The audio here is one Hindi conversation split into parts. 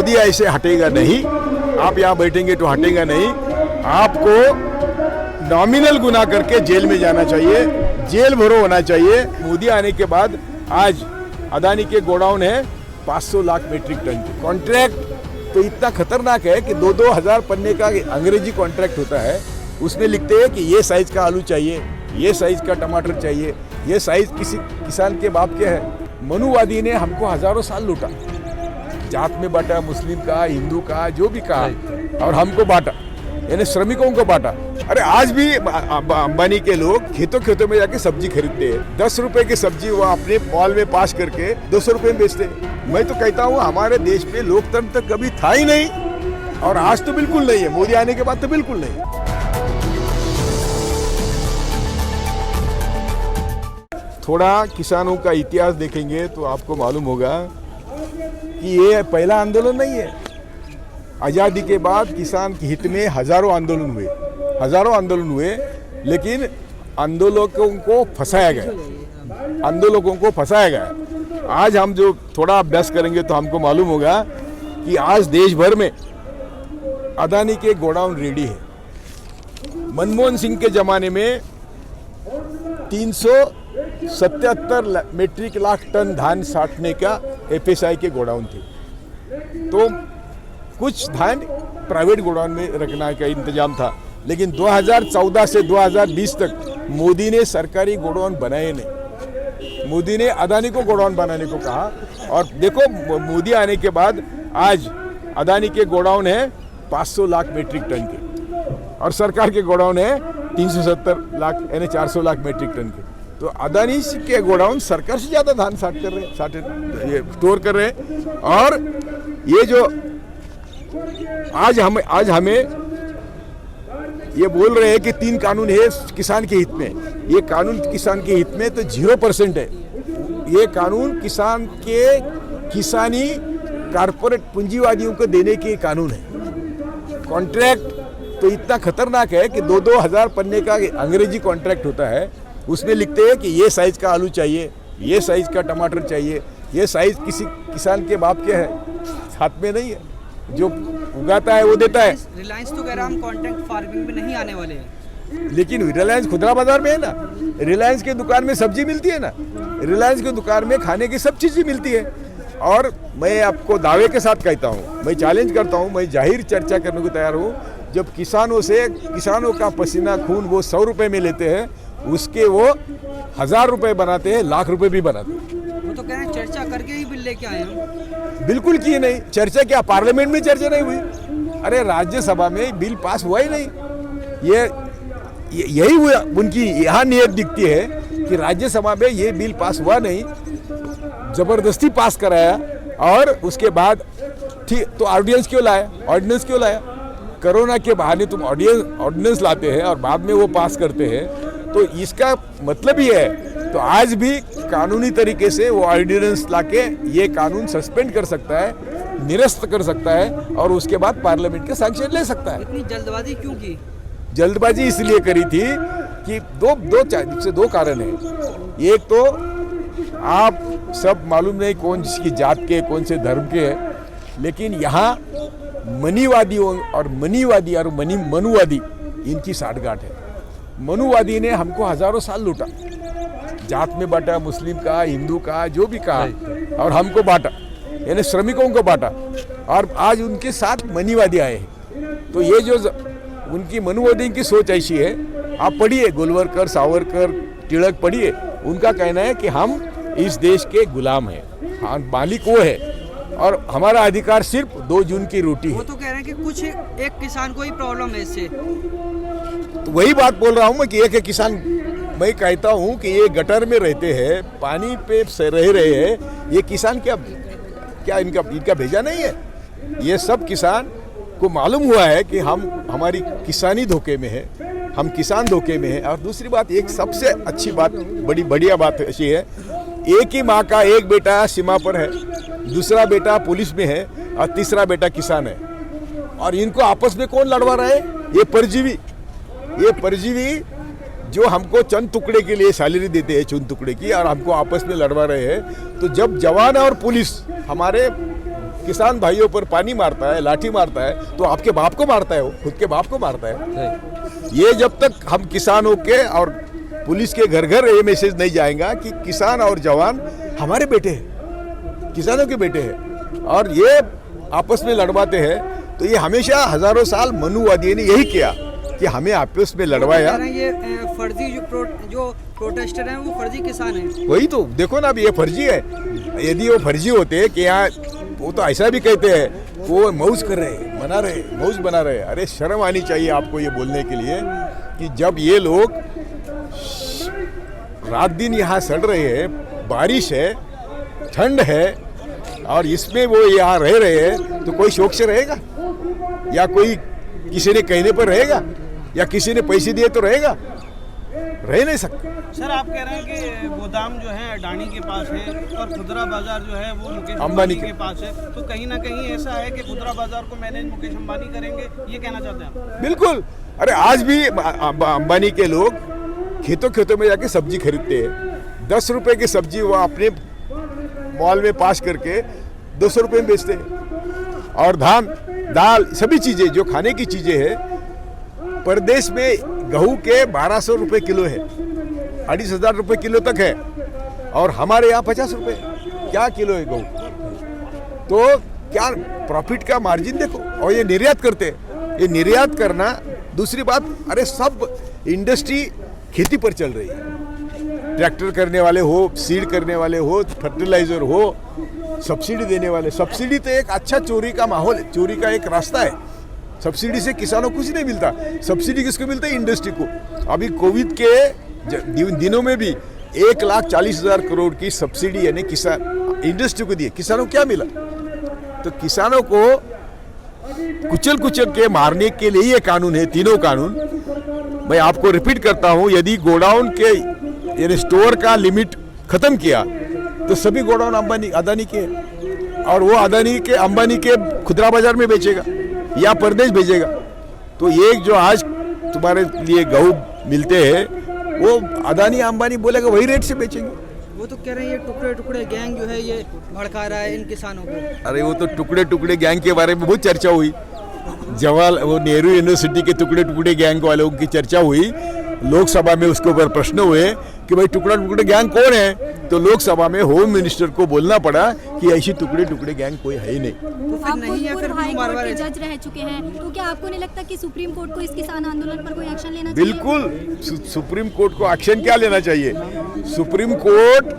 मोदी ऐसे हटेगा नहीं, आप यहाँ बैठेंगे तो हटेगा नहीं। आपको नॉमिनल गुनाह करके जेल में जाना चाहिए, जेल भरो होना चाहिए। मोदी आने के बाद आज अदानी के गोडाउन है 500 लाख मीट्रिक टन के कॉन्ट्रैक्ट, तो इतना खतरनाक है कि 2-2 हज़ार पन्ने का अंग्रेजी कॉन्ट्रैक्ट होता है। उसमें लिखते हैं कि ये साइज का आलू चाहिए, ये साइज का टमाटर चाहिए, ये साइज किसी किसान के बाप के है। मनुवादी ने हमको हजारों साल लूटा, जात में बांटा, मुस्लिम का, हिंदू का, जो भी कहा, और हमको बांटा, यानी श्रमिकों को बांटा। अरे आज भी अंबानी के लोग खेतों में जाके सब्जी खरीदते हैं, 10 रुपए की सब्जी वो अपने मॉल में पास करके 200 रुपए में बेचते हैं। मैं तो कहता हूँ हमारे देश में लोकतंत्र कभी था ही नहीं, और आज तो बिल्कुल नहीं है, मोदी आने के बाद तो बिल्कुल नहीं है। थोड़ा किसानों का इतिहास देखेंगे तो आपको मालूम होगा कि ये पहला आंदोलन नहीं है। आज़ादी के बाद किसान के हित में हजारों आंदोलन हुए, लेकिन आंदोलकों को फंसाया गया। आज हम जो थोड़ा अभ्यास करेंगे तो हमको मालूम होगा कि आज देश भर में अदानी के गोडाउन रेडी है। मनमोहन सिंह के ज़माने में 377 मीट्रिक लाख टन धान साटने का एफएसआई के गोडाउन थे, तो कुछ धान प्राइवेट गोडाउन में रखने का इंतजाम था। लेकिन 2014 से 2020 तक मोदी ने सरकारी गोडाउन बनाए नहीं। मोदी ने अदानी को गोडाउन बनाने को कहा, और देखो मोदी आने के बाद आज अदानी के गोडाउन है 500 लाख मीट्रिक टन के, और सरकार के गोडाउन है 370 लाख यानी 400 लाख मीट्रिक टन के। तो अदानी के गोडाउन सरकार से ज़्यादा धान स्टोर कर रहे हैं। और ये जो आज हमें ये बोल रहे हैं कि 3 कानून है किसान के हित में, ये कानून किसान के हित में तो 0% है। ये कानून किसान के किसानी कारपोरेट पूंजीवादियों को देने के कानून है। कॉन्ट्रैक्ट तो इतना खतरनाक है कि 2-2 हज़ार पन्ने का अंग्रेजी कॉन्ट्रैक्ट होता है। उसमें लिखते हैं कि ये साइज का आलू चाहिए, ये साइज का टमाटर चाहिए, ये साइज किसी किसान के बाप के है, हाथ में नहीं है, जो उगाता है वो देता है। रिलायंस तो कह रहा हम कॉन्ट्रैक्ट फार्मिंग में नहीं आने वाले हैं, लेकिन रिलायंस खुदरा बाजार में है ना, रिलायंस की दुकान में सब्जी मिलती है ना, रिलायंस की दुकान में खाने की सब चीज़ें मिलती है। और मैं आपको दावे के साथ कहता हूँ, मैं चैलेंज करता हूँ, मैं जाहिर चर्चा करने को तैयार हूँ, जब किसानों का पसीना खून वो 100 रुपये में लेते हैं, उसके वो 1000 रुपये बनाते हैं, लाख रुपए भी बनाते हैं। वो तो कह रहे हैं चर्चा करके ही बिल लेके आए हैं। बिल्कुल की नहीं चर्चा, क्या पार्लियामेंट में चर्चा नहीं हुई? अरे राज्यसभा में बिल पास हुआ ही नहीं। यही हुआ, उनकी यहाँ नियत दिखती है कि राज्यसभा में ये बिल पास हुआ नहीं, जबरदस्ती पास कराया, और उसके बाद ठीक तो ऑर्डिनेंस क्यों लाया? कोरोना के बहाने तुम ऑर्डिनेंस लाते हैं और बाद में वो पास करते हैं, तो इसका मतलब ही है। तो आज भी कानूनी तरीके से वो ऑर्डिनेंस लाके ये कानून सस्पेंड कर सकता है, निरस्त कर सकता है, और उसके बाद पार्लियामेंट का सैंक्शन ले सकता है। इतनी जल्दबाजी क्यों की? जल्दबाजी इसलिए करी थी कि दो कारण है। एक तो आप सब मालूम नहीं कौन जिसकी जात के, कौन से धर्म के है, लेकिन यहाँ मनीवादियों और मनुवादी इनकी साठगांठ है। मनुवादी ने हमको हजारों साल लूटा, जात में बांटा, मुस्लिम का, हिंदू का, जो भी कहा, और हमको बांटा, यानी श्रमिकों को बांटा, और आज उनके साथ मनीवादी आए हैं। तो ये जो उनकी मनुवादी की सोच ऐसी है, आप पढ़िए गोलवरकर, सावरकर, तिलक पढ़िए, उनका कहना है कि हम इस देश के गुलाम हैं, हाँ मालिक वो है, और हमारा अधिकार सिर्फ 2 जून की रोटी है। वो तो कह रहे हैं कि कुछ एक किसान को ही प्रॉब्लम है इससे। तो वही बात बोल रहा हूँ मैं कि एक किसान, मैं कहता हूँ कि ये गटर में रहते हैं, पानी पे रह रहे हैं, ये किसान क्या इनका भेजा नहीं है? ये सब किसान को मालूम हुआ है कि हमारी किसानी धोखे में है, हम किसान धोखे में है। और दूसरी बात, एक सबसे अच्छी बात, बढ़िया बात ऐसी है, एक ही माँ का एक बेटा सीमा पर है, दूसरा बेटा पुलिस में है, और तीसरा बेटा किसान है, और इनको आपस में कौन लड़वा रहा है? ये परजीवी जो हमको चंद टुकड़े के लिए सैलरी देते हैं, चुन टुकड़े की, और हमको आपस में लड़वा रहे हैं। तो जब जवान और पुलिस हमारे किसान भाइयों पर पानी मारता है, लाठी मारता है, तो आपके बाप को मारता है, वो खुद के बाप को मारता है। ये जब तक हम किसानों के और पुलिस के घर घर ये मैसेज नहीं जाएगा कि किसान और जवान हमारे बेटे हैं, किसानों के बेटे हैं, और ये आपस में लड़वाते हैं, तो ये हमेशा हजारों साल मनुवादियों ने यही किया कि हमें आपस में लड़वाया। ये फर्जी जो प्रोटेस्टर हैं वो फर्जी किसान हैं। वही तो देखो ना, अब ये फर्जी है। यदि वो फर्जी होते कि यहाँ, वो तो ऐसा भी कहते हैं वो मौज कर रहे हैं, मना रहे, मौज बना रहे। अरे शर्म आनी चाहिए आपको ये बोलने के लिए कि जब ये लोग रात दिन यहाँ सड़ रहे हैं, बारिश है, ठंड है, और इसमें वो यहाँ रह रहे हैं, तो कोई शौक से रहेगा या कोई किसी ने कहने पर रहेगा या किसी ने पैसे दिए तो रहेगा? रह नहीं सकता। सर आप कह रहे हैं कि गोदाम जो है अडानी के पास है और खुदरा बाजार जो है वो मुकेश अंबानी के पास है, तो कहीं ना कहीं ऐसा है कि खुदरा बाजार को मैनेज मुकेश अंबानी करेंगे, ये कहना चाहते हैं आप? बिल्कुल। अरे आज भी अंबानी के लोग खेतों में जाके सब्जी खरीदते हैं। 10 रुपए की सब्जी वो अपने मॉल में पास करके 200 रुपए में बेचते हैं। और धान, दाल, सभी चीजें जो खाने की चीजें हैं, प्रदेश में गेहूं के 1200 रुपए किलो है, 2500 रुपए किलो तक है, और हमारे यहाँ 50 रुपए क्या किलो है गेहूं। तो क्या प्रॉफिट का मार्जिन देखो। और ये निर्यात करते हैं, ये निर्यात करना। दूसरी बात, अरे सब इंडस्ट्री खेती पर चल रही है। ट्रैक्टर करने वाले हो, सीड करने वाले हो, फर्टिलाइजर हो, सब्सिडी देने वाले। सब्सिडी तो एक अच्छा चोरी का माहौल है, चोरी का एक रास्ता है। सब्सिडी से किसानों को कुछ नहीं मिलता। सब्सिडी किसको मिलता है? इंडस्ट्री को। अभी कोविड के दिनों में भी 1,40,000 करोड़ की सब्सिडी यानी किसान इंडस्ट्री को दी। किसानों को क्या मिला? तो किसानों को कुचल के मारने के लिए ये कानून है, तीनों कानून। मैं आपको रिपीट करता हूं, यदि गोडाउन के यानी स्टोर का लिमिट खत्म किया तो सभी गोडाउन अदानी के हैं, और वो अदानी के अंबानी के खुदरा बाजार में बेचेगा या प्रदेश भेजेगा। तो ये जो आज तुम्हारे लिए गेहूं मिलते हैं वो अदानी अंबानी बोलेगा वही रेट से बेचेंगे। वो तो कह रहे हैं ये टुकड़े टुकड़े गैंग जो है ये भड़का रहा है इन किसानों को। अरे वो तो टुकड़े गैंग के बारे में बहुत चर्चा हुई। वो नेहरू यूनिवर्सिटी के टुकड़े गैंग वालों की चर्चा हुई लोकसभा में। उसके ऊपर प्रश्न हुए कि भाई टुकड़े गैंग कौन है? तो लोकसभा में होम मिनिस्टर को बोलना पड़ा कि ऐसी टुकड़े गैंग कोई है ही नहीं। तो फिर नहीं है, फिर हाई कोर्ट के जज रह चुके हैं, तो क्या आपको नहीं लगता कि सुप्रीम कोर्ट को इस किसान आंदोलन पर कोई एक्शन लेना चाहिए? बिल्कुल। सुप्रीम कोर्ट को एक्शन क्या लेना चाहिए? सुप्रीम कोर्ट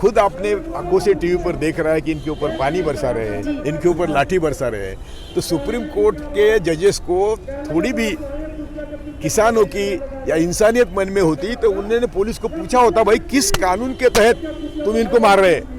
खुद अपने आंखों से टीवी पर देख रहा है कि इनके ऊपर पानी बरसा रहे हैं, इनके ऊपर लाठी बरसा रहे हैं। तो सुप्रीम कोर्ट के जजेस को थोड़ी भी किसानों की या इंसानियत मन में होती तो उन्होंने पुलिस को पूछा होता, भाई किस कानून के तहत तुम इनको मार रहे हैं?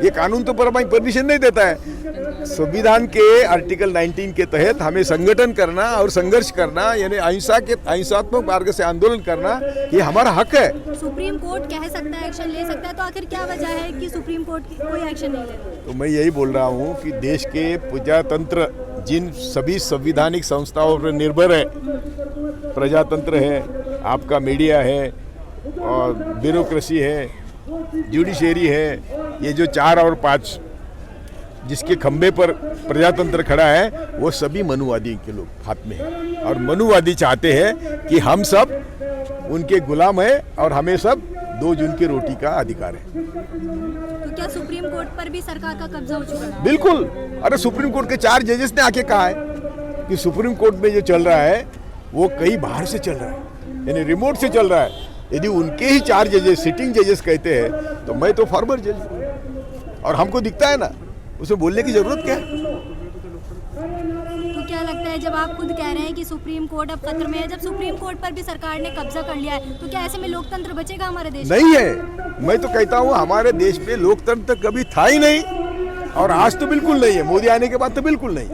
ये कानून तो परमिशन नहीं देता है। संविधान के आर्टिकल 19 के तहत हमें संगठन करना और संघर्ष करना यानी अहिंसात्मक मार्ग से आंदोलन करना ये हमारा हक है। सुप्रीम कोर्ट कह सकता है, एक्शन ले सकता है, तो आखिर क्या वजह है कि सुप्रीम कोर्ट कोई एक्शन नहीं ले रहा? तो मैं यही बोल रहा हूँ कि देश के प्रजातंत्र जिन सभी संवैधानिक संस्थाओं पर निर्भर है, प्रजातंत्र है, आपका मीडिया है और ब्यूरोक्रेसी है, जुडिशरी है, ये जो 4 और 5 जिसके खंबे पर प्रजातंत्र खड़ा है वो सभी मनुवादी के लोग हाथ में है। और मनुवादी चाहते हैं कि हम सब उनके गुलाम हैं और हमें सब 2 जून की रोटी का अधिकार है। तो क्या सुप्रीम कोर्ट पर भी सरकार का कब्जा हो चुका है? बिल्कुल। अरे सुप्रीम कोर्ट के 4 जजेस ने आके कहा है कि सुप्रीम कोर्ट में जो चल रहा है वो कहीं बाहर से चल रहा है, यानी रिमोट से चल रहा है। यदि उनके ही 4 जजेस सिटिंग जजेस कहते हैं तो मैं तो फॉर्मर जज हूं और हमको दिखता है ना, उसमें बोलने की जरूरत क्या है? तो क्या लगता है, जब आप खुद कह रहे हैं कि सुप्रीम कोर्ट अब खतरे में है, जब सुप्रीम कोर्ट पर भी सरकार ने कब्जा कर लिया है, तो क्या ऐसे में लोकतंत्र बचेगा हमारे देश में? नहीं है। मैं तो कहता हूँ हमारे देश में लोकतंत्र कभी था ही नहीं और आज तो बिल्कुल नहीं है। मोदी आने के बाद तो बिल्कुल नहीं।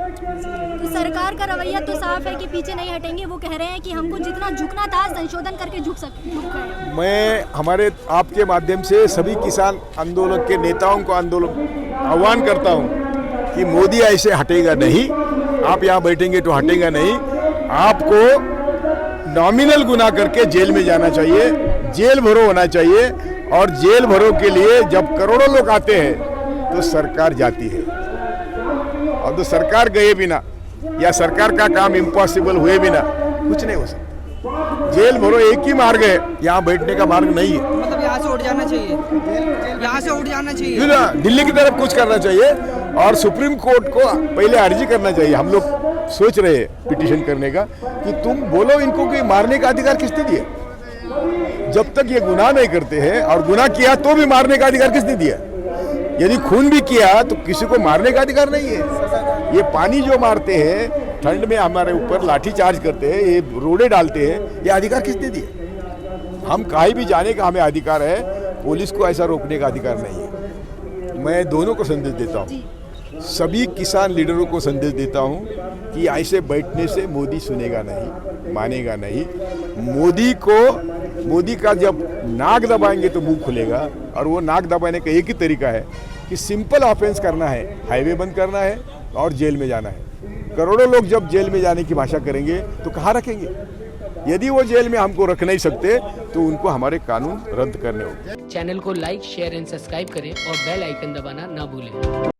तो सरकार का रवैया तो साफ है कि पीछे नहीं हटेंगे। वो कह रहे हैं कि हमको जितना झुकना था संशोधन करके झुक गए। मैं हमारे आपके माध्यम से सभी किसान आंदोलन के नेताओं को आह्वान करता हूं कि मोदी ऐसे हटेगा नहीं। आप यहाँ बैठेंगे तो हटेगा नहीं। आपको नॉमिनल गुनाह करके जेल में जाना चाहिए, जेल भरो होना चाहिए। और जेल भरो के लिए जब करोड़ों लोग आते हैं तो सरकार जाती है। और तो सरकार गए बिना या सरकार का काम इम्पॉसिबल हुए बिना कुछ नहीं हो सकता। जेल भरो एक ही मार्ग है, यहाँ बैठने का मार्ग नहीं है। मतलब यहाँ से उठ जाना चाहिए, यहाँ से उठ जाना चाहिए। क्यों ना, दिल्ली की तरफ कुछ करना चाहिए और सुप्रीम कोर्ट को पहले अर्जी करना चाहिए। हम लोग सोच रहे हैं पिटीशन करने का कि तुम बोलो इनको कि मारने का अधिकार किसने दिया? जब तक ये गुनाह नहीं करते हैं, और गुनाह किया तो भी मारने का अधिकार किसने दिया? यदि खून भी किया तो किसी को मारने का अधिकार नहीं है। ये पानी जो मारते हैं, ठंड में हमारे ऊपर लाठी चार्ज करते हैं, ये रोड़े डालते हैं, ये अधिकार किसने दिए? हम कहीं भी जाने का हमें अधिकार है, पुलिस को ऐसा रोकने का अधिकार नहीं है। मैं दोनों को संदेश देता हूँ, सभी किसान लीडरों को संदेश देता हूँ कि ऐसे बैठने से मोदी सुनेगा नहीं, मानेगा नहीं। मोदी का जब नाक दबाएंगे तो मुंह खुलेगा, और वो नाक दबाने का एक ही तरीका है कि सिंपल ऑफेंस करना है, हाईवे बंद करना है और जेल में जाना है। करोड़ों लोग जब जेल में जाने की भाषा करेंगे तो कहाँ रखेंगे? यदि वो जेल में हमको रख नहीं सकते तो उनको हमारे कानून रद्द करने होंगे। चैनल को लाइक, शेयर एंड सब्सक्राइब करें और बेल आइकन दबाना ना भूलें।